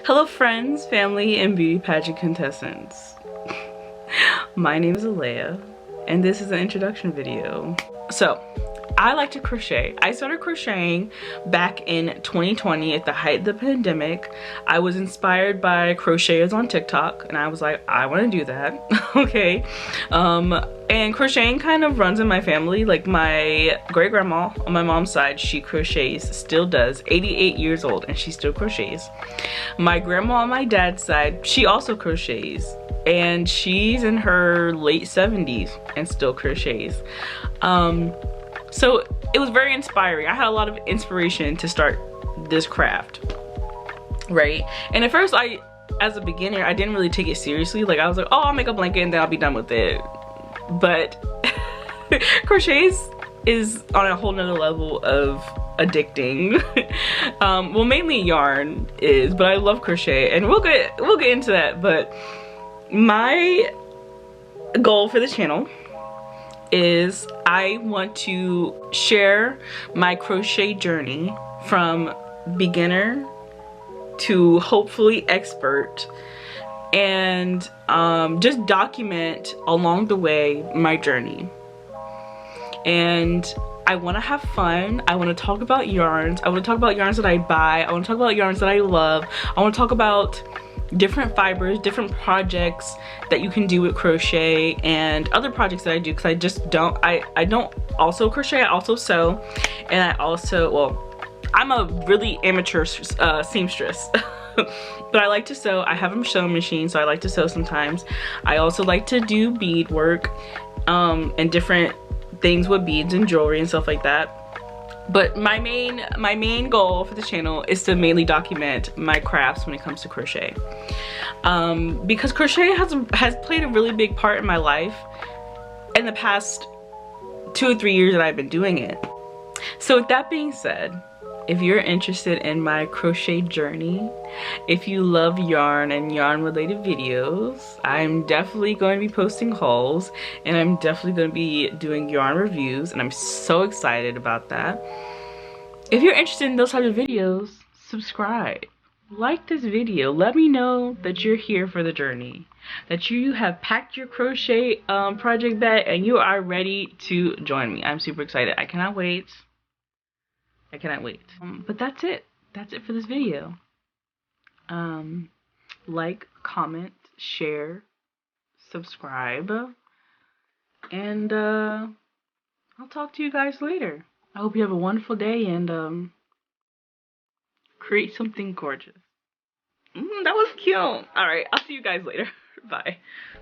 Hello friends, family, and beauty pageant contestants. My name is Aaliyah, and this is an introduction video. So, I like to crochet. I started crocheting back in 2020 at the height of the pandemic. I was inspired by crocheters on TikTok, and I was like, I want to do that. Okay. And crocheting kind of runs in my family. Like my great grandma on my mom's side, she crochets, still does, 88 years old, and she still crochets. My grandma on my dad's side, she also crochets, and she's in her late 70s and still crochets. So it was very inspiring. I had a lot of inspiration to start this craft, right? And at first, as a beginner, I didn't really take it seriously. Like I was like, oh, I'll make a blanket and then I'll be done with it. But crochet is on a whole nother level of addicting. Well, mainly yarn is, but I love crochet, and we'll get into that. But my goal for the channel is I want to share my crochet journey from beginner to hopefully expert, and just document along the way my journey. And I want to have fun. I want to talk about yarns. I want to talk about yarns that I buy. I want to talk about yarns that I love. I want to talk about different fibers, different projects that you can do with crochet, and other projects that I do, because I just don't, I don't also crochet, I also sew, and I also, well, I'm a really amateur seamstress. But I like to sew. I have a sewing machine, so I like to sew sometimes. I also like to do bead work and different things with beads and jewelry and stuff like that. But my main goal for the channel is to mainly document my crafts when it comes to crochet, because crochet has played a really big part in my life in the past 2 or 3 years that I've been doing it. So with that being said, if you're interested in my crochet journey, if you love yarn and yarn related videos, I'm definitely going to be posting hauls, and I'm definitely going to be doing yarn reviews, and I'm so excited about that. If you're interested in those types of videos, subscribe, like this video, let me know that you're here for the journey, that you have packed your crochet project bag and you are ready to join me. I'm super excited. I cannot wait. I cannot wait. But that's it. That's it for this video. Like, comment, share, subscribe, and I'll talk to you guys later. I hope you have a wonderful day and create something gorgeous. That was cute. All right, I'll see you guys later. Bye.